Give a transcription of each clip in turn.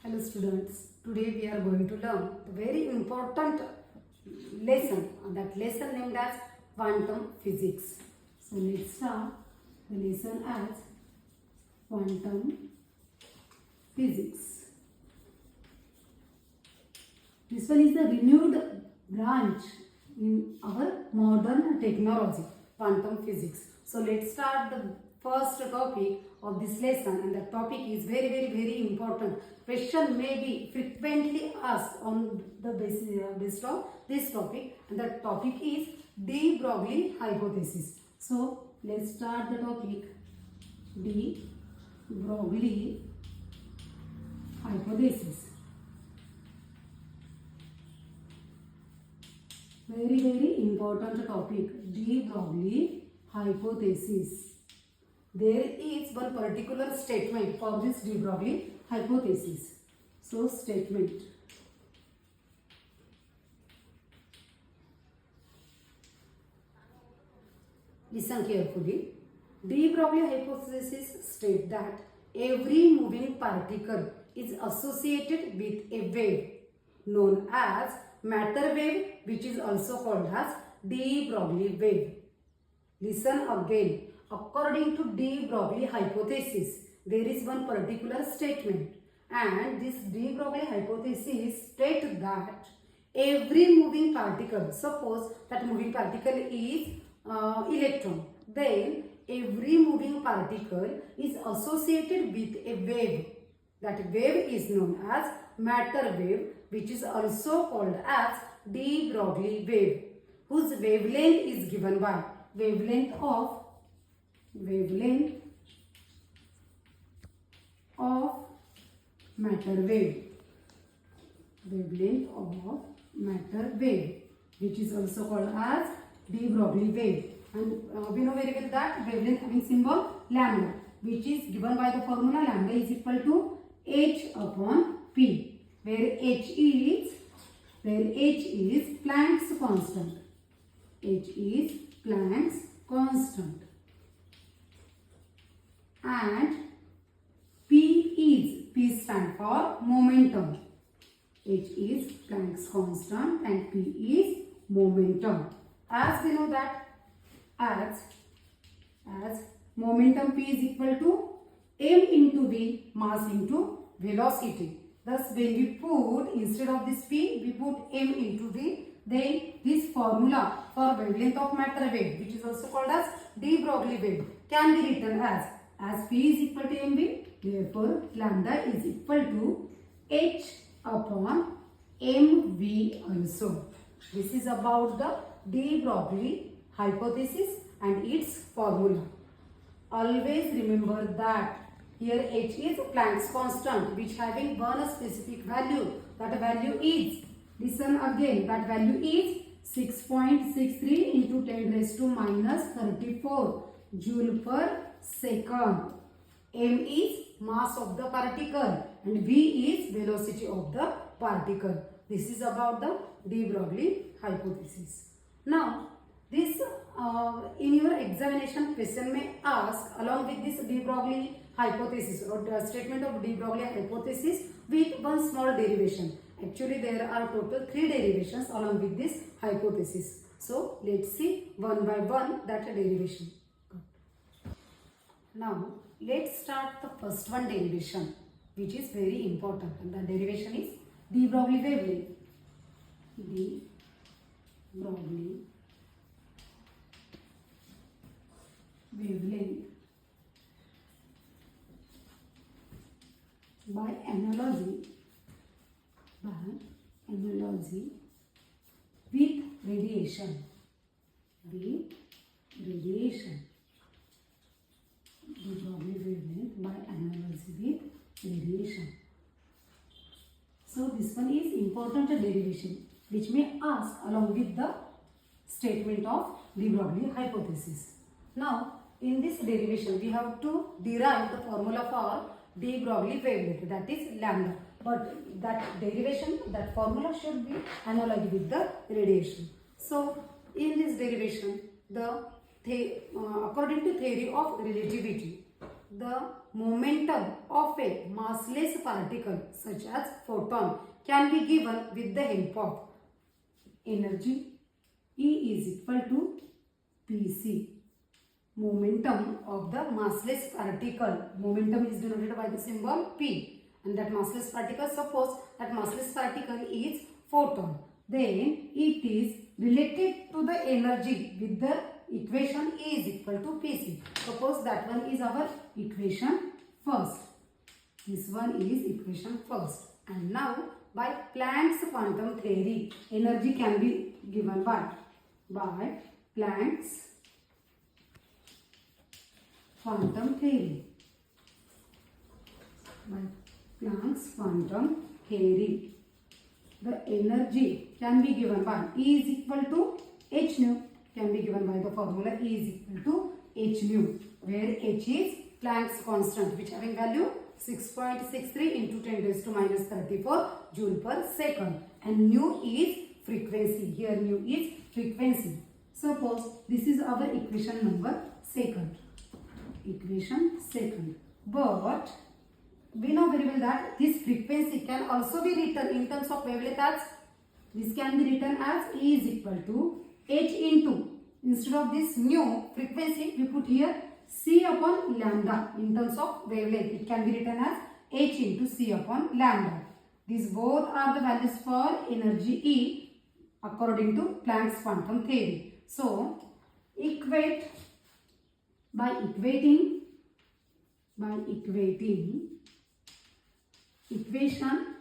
Hello students, today we are going to learn a very important lesson, that lesson named as quantum physics. So let's start the lesson as quantum physics. This one is the renewed branch in our modern technology, quantum physics. So let's start the first topic of this lesson, and the topic is very important. Question may be frequently asked on the basis of this topic, and the topic is de Broglie hypothesis. So let's start the topic. De Broglie hypothesis. Very important topic, de Broglie hypothesis. There is one particular statement for this de Broglie hypothesis. So statement. Listen carefully. De Broglie hypothesis states that every moving particle is associated with a wave known as matter wave, which is also called as de Broglie wave. Listen again. According to de Broglie hypothesis, there is one particular statement, and this de Broglie hypothesis states that every moving particle, suppose that moving particle is electron, then every moving particle is associated with a wave. That wave is known as matter wave, which is also called as de Broglie wave, whose wavelength is given by wavelength of matter wave, which is also called as de Broglie wave. And we know very well that wavelength having symbol lambda, which is given by the formula lambda is equal to h upon p, where h is Planck's constant. H is Planck's constant. And P stand for momentum. H is Planck's constant and P is momentum. As we know that as momentum P is equal to m into v, mass into velocity. Thus when we put, instead of this P, we put m into v, then this formula for wavelength of matter wave, which is also called as de Broglie wave, can be written as P is equal to mv, therefore lambda is equal to h upon mv also. This is about the de Broglie hypothesis and its formula. Always remember that here h is Planck's constant, which having one specific value. That value is, listen again, that value is 6.63 into 10 raised to minus 34 joule per second. M is mass of the particle and V is velocity of the particle. This is about the de Broglie hypothesis. Now, this in your examination question may ask along with this de Broglie hypothesis or the statement of de Broglie hypothesis with one small derivation. Actually, there are total 3 derivations along with this hypothesis. So, let's see one by one that derivation. Now, let's start the first one derivation, which is very important. And the derivation is de Broglie wavelength. De Broglie wavelength by analogy with radiation. De Broglie wavelength by analogy with radiation. So this one is important derivation which may ask along with the statement of de Broglie hypothesis. Now in this derivation we have to derive the formula for de Broglie wavelength, that is lambda. But that derivation, that formula should be analogous with the radiation. So in this derivation, according to theory of relativity, the momentum of a massless particle such as photon can be given with the help of energy E is equal to Pc. Momentum of the massless particle. Momentum is denoted by the symbol P. And that massless particle, suppose that massless particle is photon. Then it is related to the energy with the equation E is equal to Pc. Suppose that one is our equation first. This one is equation first. And now by Planck's quantum theory, energy can be given by Planck's quantum theory. By Planck's quantum theory, the energy can be given by E is equal to h nu, can be given by the formula E is equal to h nu, where h is Planck's constant, which having value 6.63 into 10 raised to minus 34 joule per second, and nu is frequency. Here nu is frequency. Suppose this is our equation number second. Equation second. But we know very well that this frequency can also be written in terms of wavelength as, this can be written as E is equal to h into, instead of this nu frequency we put here c upon lambda. In terms of wavelength it can be written as h into c upon lambda. These both are the values for energy E according to Planck's quantum theory. So by equating equation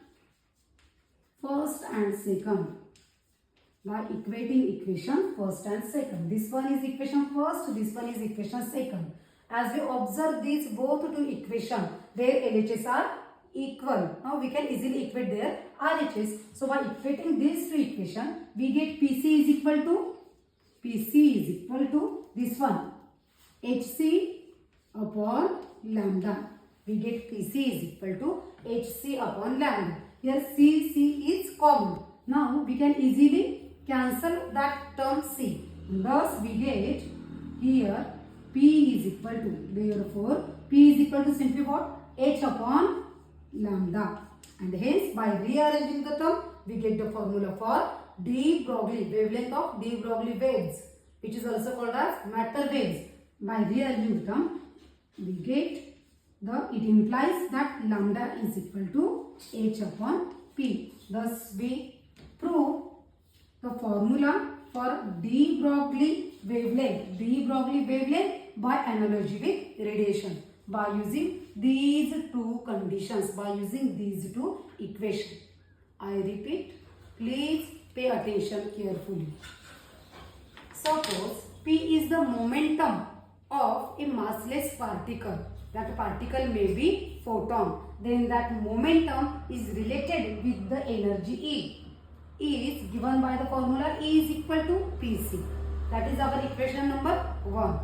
first and second. By equating equation first and second. This one is equation first, this one is equation second. As we observe these both two equations, their LHS are equal. Now we can easily equate their RHS. So by equating these two equations, we get PC is equal to this one, HC upon lambda. We get PC is equal to HC upon lambda. Here C is common. Now we can easily cancel that term C. Thus we get here P is equal to, therefore P is equal to simply what? H upon lambda. And hence by rearranging the term we get the formula for de Broglie, wavelength of de Broglie waves, which is also called as matter waves. By rearranging the term we get it implies that lambda is equal to H upon P. Thus we prove the formula for de Broglie wavelength by analogy with radiation, by using these two conditions, by using these two equations. I repeat, please pay attention carefully. Suppose P is the momentum of a massless particle. That particle may be photon. Then that momentum is related with the energy E. E is given by the formula E is equal to Pc. That is our equation number 1.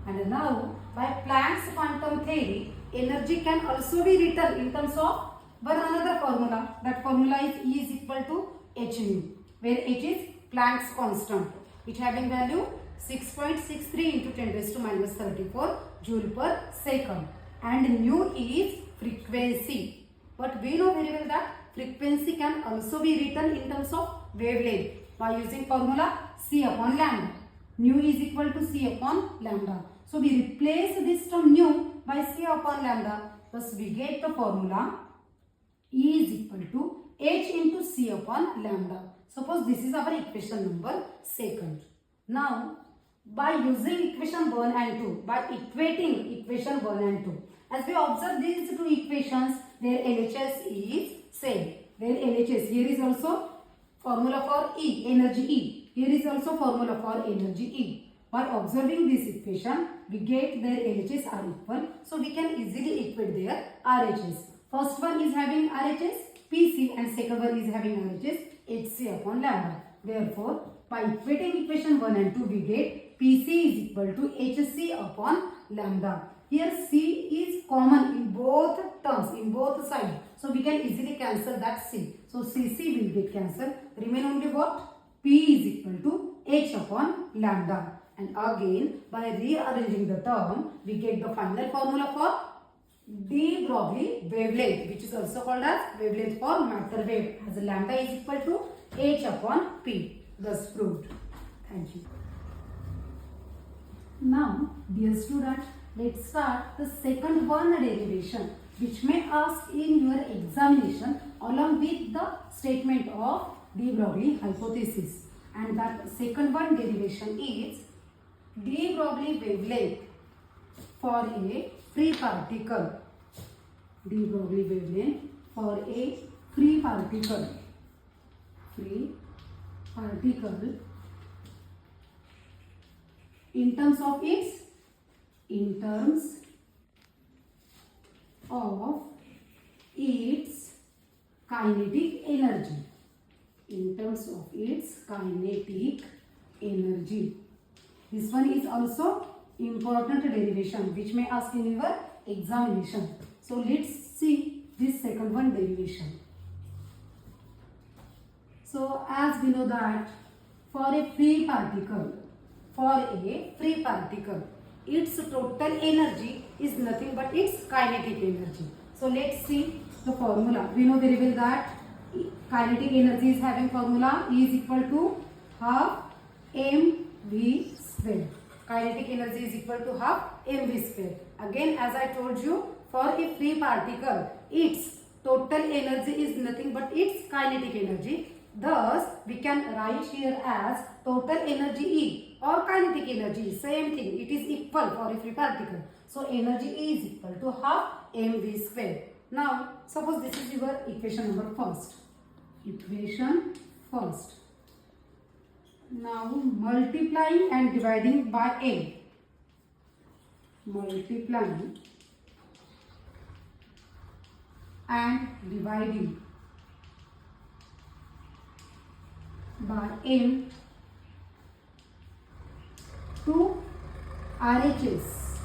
And now by Planck's quantum theory, energy can also be written in terms of one another formula. That formula is E is equal to h nu, where h is Planck's constant, which having value 6.63 into 10 raised to minus 34 joule per second, and nu is frequency. But we know very well that frequency can also be written in terms of wavelength by using formula C upon lambda. Nu is equal to C upon lambda. So we replace this term nu by C upon lambda. Thus we get the formula E is equal to H into C upon lambda. Suppose this is our equation number second. Now by using equation 1 and 2, by equating equation 1 and 2, as we observe these two equations, their LHS is same. Their LHS, here is also formula for E, energy E. Here is also formula for energy E. By observing this equation, we get their LHS are equal. So we can easily equate their RHS. First one is having RHS PC and second one is having RHS HC upon lambda. Therefore, by equating equation 1 and 2, we get PC is equal to HC upon lambda. Here C is common in both terms, in both sides. So we can easily cancel that C. So CC will get cancelled. Remain only what? P is equal to H upon lambda. And again, by rearranging the term, we get the final formula for de Broglie wavelength, which is also called as wavelength for matter wave, as lambda is equal to h upon p. Thus proved. Thank you. Now, dear student, let's start the second one derivation, which may ask in your examination along with the statement of de Broglie hypothesis. And that second one derivation is de Broglie wavelength for a free particle. De Broglie wavelength for a free particle. Free particle in terms of its kinetic energy. In terms of its kinetic energy. This one is also important derivation which may ask in your examination. So let's see this second one derivation. So as we know that for a free particle, its total energy is nothing but its kinetic energy. So let's see the formula. We know very well that kinetic energy is having formula E is equal to half mv square. Kinetic energy is equal to half mv square. Again, as I told you, for a free particle, its total energy is nothing but its kinetic energy. Thus, we can write here as total energy E or kinetic energy, same thing. It is equal for a free particle. So, energy E is equal to half mv square. Now, suppose this is your equation number first. Equation first. Now, multiplying and dividing by N. Multiplying and dividing by M to RHS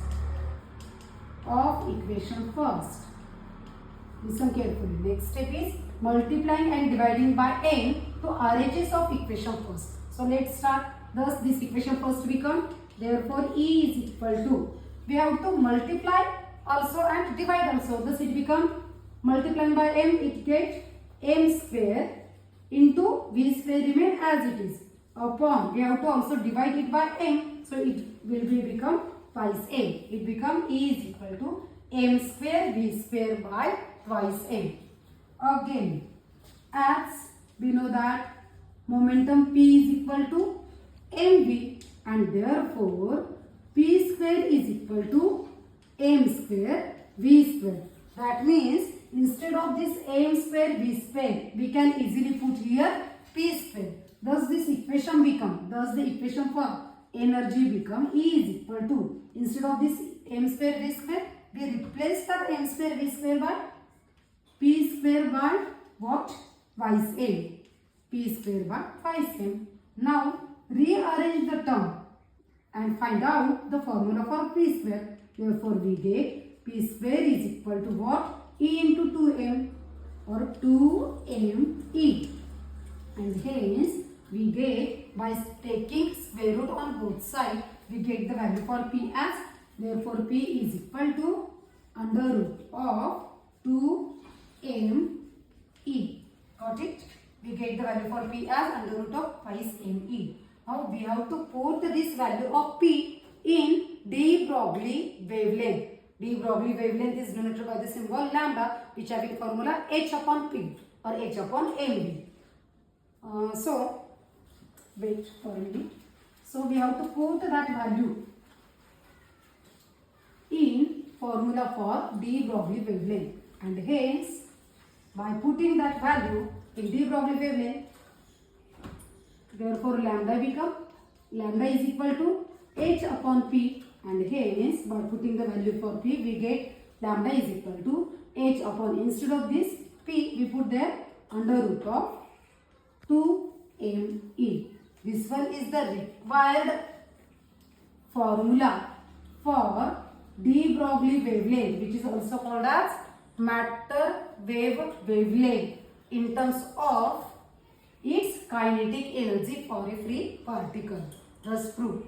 of equation first. Listen carefully. Next step is multiplying and dividing by N to RHS of equation first. So let's start. Thus this equation first become, therefore E is equal to, we have to multiply also and divide also. Thus it become multiplying by M, it get M square into V square remain as it is, upon, we have to also divide it by M, so it will become twice M. It become E is equal to M square V square by twice M. Again, as we know that momentum P is equal to mv, and therefore P square is equal to M square V square. That means instead of this M square V square, we can easily put here P square. Thus this equation become, thus the equation for energy become E is equal to, instead of this M square V square, we replace the M square V square by P square by what? Twice M. P square by twice M. Now rearrange the term and find out the formula for P square. Therefore we get P square is equal to what? E into 2M or 2ME. And hence we get, by taking square root on both sides, we get the value for P as, therefore P is equal to under root of 2ME. Got it? We get the value for P as under root of twice ME. Now we have to put this value of P in de Broglie wavelength. De Broglie wavelength is denoted by the symbol lambda, which having formula H upon P or H upon MV. So, wait for a minute. So we have to put that value in formula for de Broglie wavelength, and hence by putting that value in de Broglie wavelength, therefore lambda is equal to H upon P, and hence by putting the value for P we get lambda is equal to H upon, instead of this P we put there under root of 2ME. This one is the required formula for de Broglie wavelength, which is also called as matter wave wavelength in terms of its kinetic energy for a free particle. Thus proved.